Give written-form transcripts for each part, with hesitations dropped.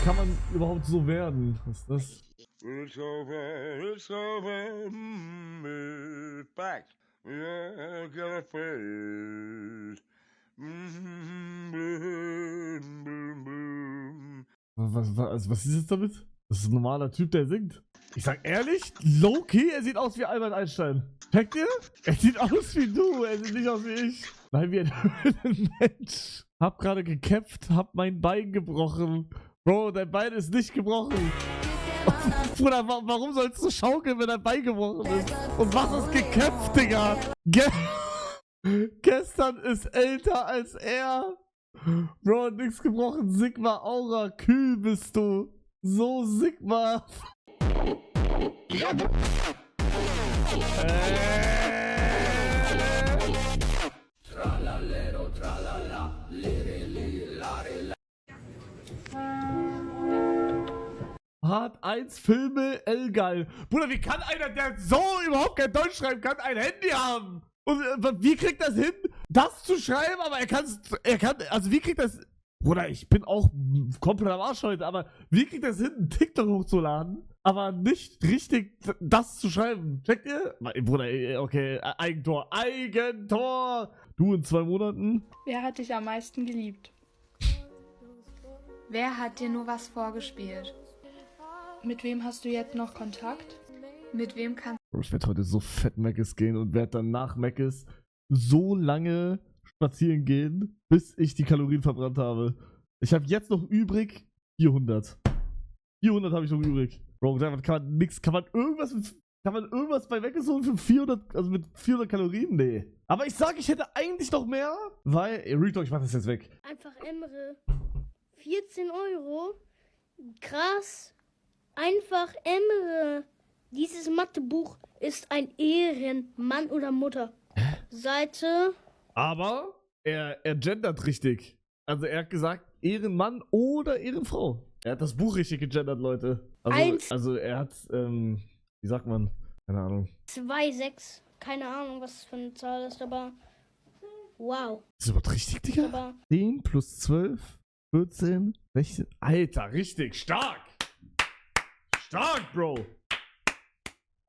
kann man überhaupt so werden? Was ist das? It's over, it's back. Yeah, got a face. Was ist jetzt damit? Das ist ein normaler Typ, der singt. Ich sag ehrlich, low-key, er sieht aus wie Albert Einstein. Checkt ihr? Er sieht aus wie du, er sieht nicht aus wie ich. Nein, wie ein Mensch. Hab gerade gekämpft, hab mein Bein gebrochen. Bro, dein Bein ist nicht gebrochen. Bruder, warum sollst du schaukeln, wenn dein Bein gebrochen ist? Und was ist gekämpft, Digga? Gestern ist älter als er. Bro, nix gebrochen. Sigma Aura, kühl bist du. So Sigma. Part 1 Filme, geil. Bruder, wie kann einer, der so überhaupt kein Deutsch schreiben kann, ein Handy haben? Und wie kriegt das hin, das zu schreiben, aber also wie kriegt das, Bruder, ich bin auch komplett am Arsch heute, aber wie kriegt das hin, einen TikTok hochzuladen, aber nicht richtig das zu schreiben? Checkt ihr? Bruder, okay, Eigentor. Du in 2 Monaten? Wer hat dich am meisten geliebt? Wer hat dir nur was vorgespielt? Mit wem hast du jetzt noch Kontakt? Mit wem kannst Ich werde heute so fett Meckes gehen und werde dann nach Meckes so lange spazieren gehen, bis ich die Kalorien verbrannt habe. Ich habe jetzt noch übrig 400. 400 habe ich noch übrig. Bro, kann man irgendwas bei Meckes holen für 400, also mit 400 Kalorien? Nee. Aber ich sag, ich hätte eigentlich noch mehr, weil, Real, ich mach das jetzt weg. Einfach Emre. 14 €. Krass. Einfach Emre. Dieses Mathebuch ist ein Ehrenmann oder Mutter. Seite. Aber er gendert richtig. Also er hat gesagt, Ehrenmann oder Ehrenfrau. Er hat das Buch richtig gegendert, Leute. Also er hat, wie sagt man? Keine Ahnung. 2,6. Keine Ahnung, was für eine Zahl ist, aber wow. Ist das überhaupt richtig, Digga? 10 plus 12, 14, 16. Alter, richtig stark. Stark, Bro.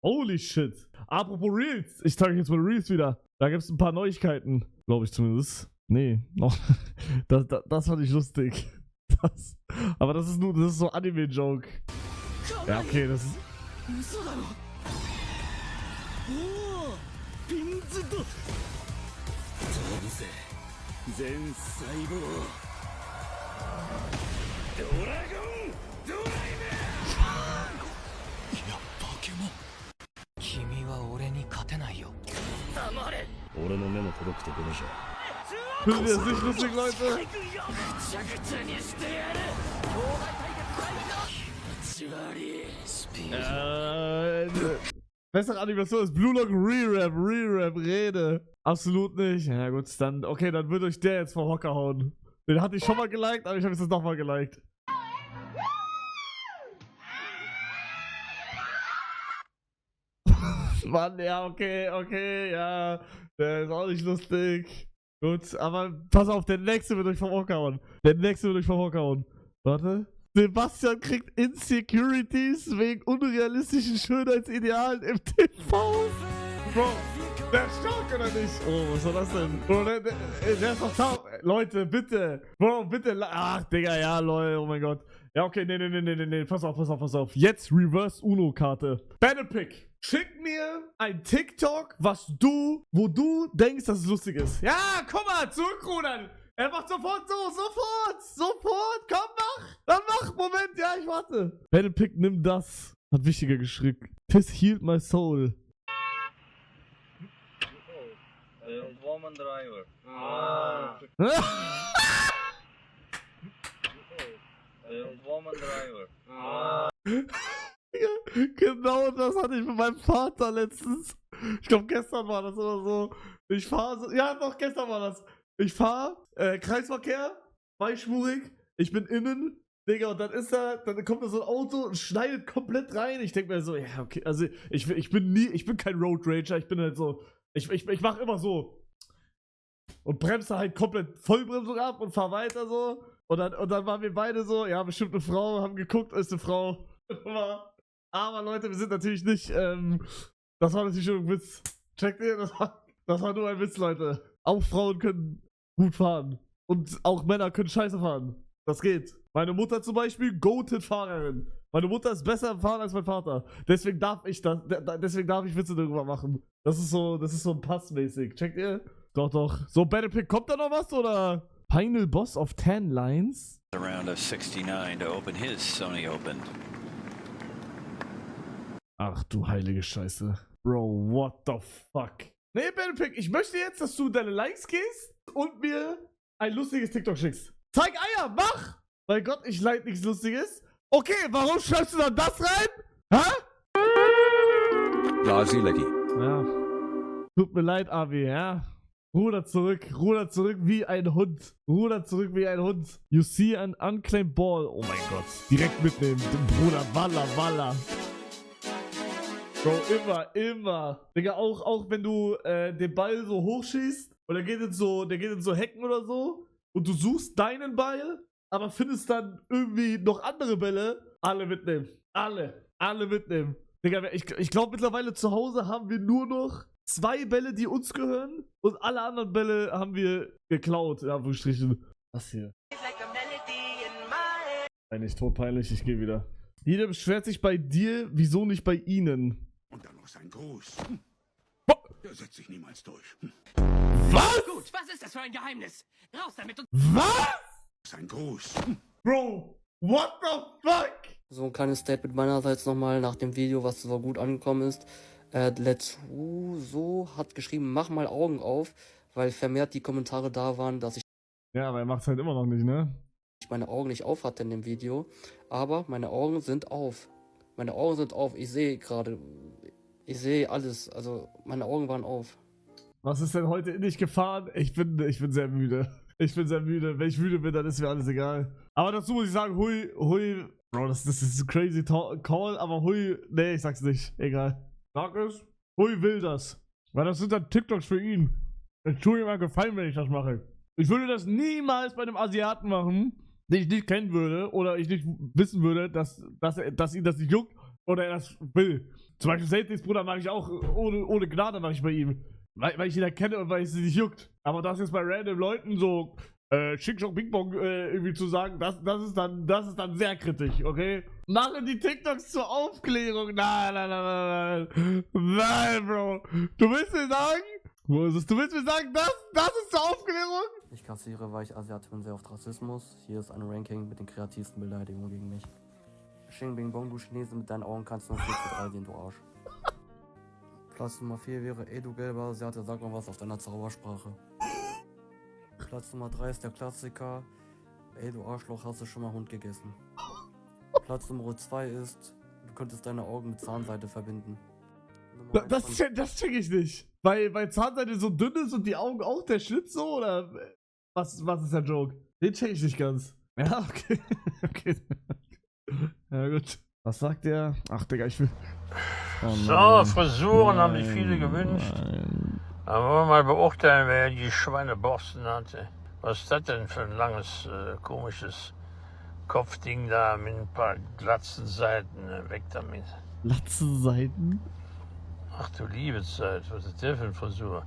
Holy shit. Apropos Reels. Ich zeige euch jetzt mal Reels wieder. Da gibt es ein paar Neuigkeiten. Glaube ich zumindest. Nee, noch. Das fand ich lustig. Aber das ist so Anime-Joke. Ja, okay, das ist... Findet ihr das nicht lustig, Leute? Bessere Animation ist Blue Lock Re-Rap, Rede. Absolut nicht. Ja gut, dann, okay, dann wird euch der jetzt vom Hocker hauen. Den hatte ich schon mal geliked, aber ich habe es jetzt nochmal geliked. Mann, ja, okay, ja. Der ist auch nicht lustig. Gut, aber pass auf, der nächste wird euch vom Hocker hauen. Warte. Sebastian kriegt Insecurities wegen unrealistischen Schönheitsidealen im TV. Bro, der ist stark oder nicht? Oh, was war das denn? Bro, der ist doch taub. Leute, bitte. Bro, bitte. Ach, Digga, ja, lol, oh mein Gott. Ja, okay, nee. Pass auf. Jetzt Reverse Uno-Karte. Battle Pick. Schick mir ein TikTok, wo du denkst, dass es lustig ist. Ja, guck mal, zurückrudern. Er macht sofort so, sofort, komm, mach. Dann mach, Moment, ja, ich warte. Battle Pick, nimm das. Hat wichtiger geschickt. This healed my soul. Woman Driver. Woman Driver. Genau das hatte ich mit meinem Vater letztens. Ich glaube, gestern war das oder so. Ich fahre so, ja doch, gestern war das. Ich fahre, Kreisverkehr, zweispurig, ich bin innen, Digga, und dann kommt da so ein Auto und schneidet komplett rein. Ich denke mir so, ja, okay, also ich bin kein Road Rager, ich bin halt so, ich mach immer so. Und bremse halt komplett Vollbremsung ab und fahr weiter so. Und dann waren wir beide so, ja, bestimmt eine Frau, haben geguckt, ist eine Frau. Aber Leute, wir sind natürlich nicht, das war natürlich schon ein Witz. Checkt ihr? Das war nur ein Witz, Leute. Auch Frauen können gut fahren. Und auch Männer können scheiße fahren. Das geht. Meine Mutter zum Beispiel, Goated-Fahrerin. Meine Mutter ist besser im Fahren als mein Vater. Deswegen darf ich Witze darüber machen. Das ist so passmäßig. Checkt ihr? Doch. So, Battlepick, kommt da noch was, oder? Final Boss of 10 Lines? A round of 69 to open his Sony Open. Ach du heilige Scheiße. Bro, what the fuck? Nee, Battlepick, ich möchte jetzt, dass du deine Likes gehst und mir ein lustiges TikTok schickst. Zeig Eier, mach! Mein Gott, ich like nichts Lustiges. Okay, warum schreibst du dann das rein? Hä? Lazy-Leggy. Ja. Tut mir leid, Abi, ja. Ruder zurück wie ein Hund. Ruder zurück wie ein Hund. You see an unclaimed ball. Oh mein Gott. Direkt mitnehmen. Bruder, Walla. Bro, immer. Digga, auch wenn du den Ball so hochschießt und der geht in so Hecken oder so und du suchst deinen Ball, aber findest dann irgendwie noch andere Bälle, alle mitnehmen. Alle mitnehmen. Digga, ich glaube mittlerweile zu Hause haben wir nur noch 2 Bälle, die uns gehören und alle anderen Bälle haben wir geklaut, in Anführungsstrichen. Was hier? Eigentlich todpeinlich, ich gehe wieder. Jeder beschwert sich bei dir, wieso nicht bei ihnen? Und dann noch sein Gruß. Der setzt sich niemals durch. Was? Gut, was ist das für ein Geheimnis? Raus damit und... Was? Sein Gruß. Bro, what the fuck? So ein kleines Statement meinerseits nochmal nach dem Video, was so gut angekommen ist. Let's so hat geschrieben, mach mal Augen auf, weil vermehrt die Kommentare da waren, dass ich Ja, aber er macht's halt immer noch nicht, ne? meine Augen nicht auf hatte in dem Video. Aber meine Augen sind auf. Meine Augen sind auf. Ich sehe gerade. Ich sehe alles. Also meine Augen waren auf. Was ist denn heute in dich gefahren? Ich bin sehr müde. Wenn ich müde bin, dann ist mir alles egal. Aber dazu muss ich sagen, hui. Bro, das ist ein crazy Call, aber hui. Nee, ich sag's nicht. Egal. Sag es. Hui will das. Weil das sind dann TikToks für ihn. Es tut ihm mal gefallen, wenn ich das mache. Ich würde das niemals bei einem Asiaten machen, den ich nicht kennen würde oder ich nicht wissen würde, dass ihn das nicht juckt oder er das will. Zum Beispiel Seltings Bruder mache ich auch ohne Gnade mache ich bei ihm. Weil ich ihn erkenne und weil es nicht juckt. Aber das jetzt bei random Leuten so Schick Schock Bing Bong irgendwie zu sagen, das ist dann sehr kritisch, okay? Machen die TikToks zur Aufklärung. Nein, Bro. Du willst mir sagen? Wo ist es? Du willst mir sagen, das ist zur Aufklärung? Ich kassiere, weil ich Asiate bin, sehr oft Rassismus. Hier ist ein Ranking mit den kreativsten Beleidigungen gegen mich. Xing Bing Bong, du Chinese, mit deinen Augen kannst du noch 4:3 sehen, du Arsch. Platz Nummer 4 wäre, ey du gelber Asiate, sag mal was auf deiner Zaubersprache. Platz Nummer 3 ist der Klassiker, ey du Arschloch, hast du schon mal Hund gegessen. Platz Nummer 2 ist, du könntest deine Augen mit Zahnseide verbinden. Das check ich nicht. Weil Zahnseide so dünn ist und die Augen auch der Schnitt so, oder was ist der Joke? Den check ich nicht ganz. Ja, okay. Ja, gut. Was sagt der? Ach, Digga, ich will... Oh, so, Frisuren haben sich viele gewünscht. Aber wollen wir mal beurteilen, wer die Schweineborsten hatte. Was ist das denn für ein langes, komisches Kopfding da mit ein paar glatzen Seiten? Weg damit. Latzenseiten? Ach du liebe Zeit, was ist der für eine Frisur?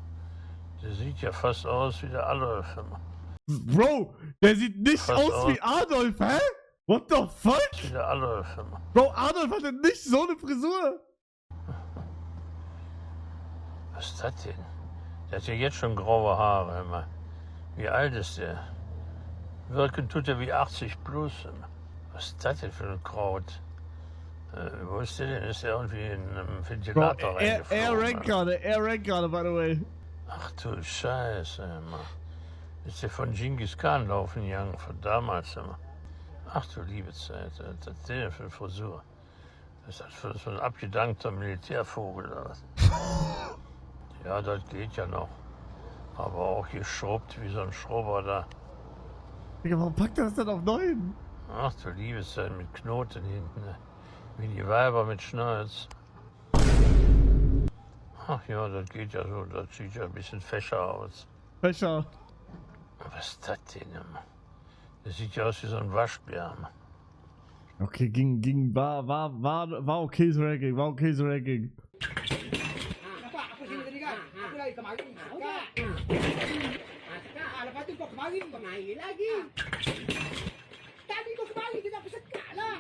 Der sieht ja fast aus wie der Adolf. Bro, der sieht nicht Fast aus wie Adolf, hä? What the fuck? Wie der Adolf. Bro, Adolf hatte nicht so eine Frisur. Was ist das denn? Der hat ja jetzt schon graue Haare. Immer. Wie alt ist der? Wirken tut er wie 80 plus. Was ist das denn für ein Kraut? Wo ist der denn? Ist der irgendwie in einem Ventilator reingeflogen? Er rankt gerade, by the way. Ach du Scheiße, immer. Ist der von Genghis Khan laufen gegangen, von damals immer. Ach du liebe Zeit, was ist denn für eine Frisur? Was ist das für ein abgedankter Militärvogel oder was? Ja, das geht ja noch. Aber auch geschrubbt wie so ein Schrubber da. Digga, warum packt er das denn auf 9? Ach du liebe Zeit, mit Knoten hinten. Wie die Weiber mit Schnalz. Ach ja, das geht ja so, das sieht ja ein bisschen fescher aus. Fächer. Was ist das denn immer? Das sieht ja aus wie so ein Waschbär. Okay, war okay so Ranking, war okay so Ranking. Apa sini tadi kan? Aku lagi kemarin. Lepas tu kau kemarin lagi. Tadi kau kemarin kita pesekat lah.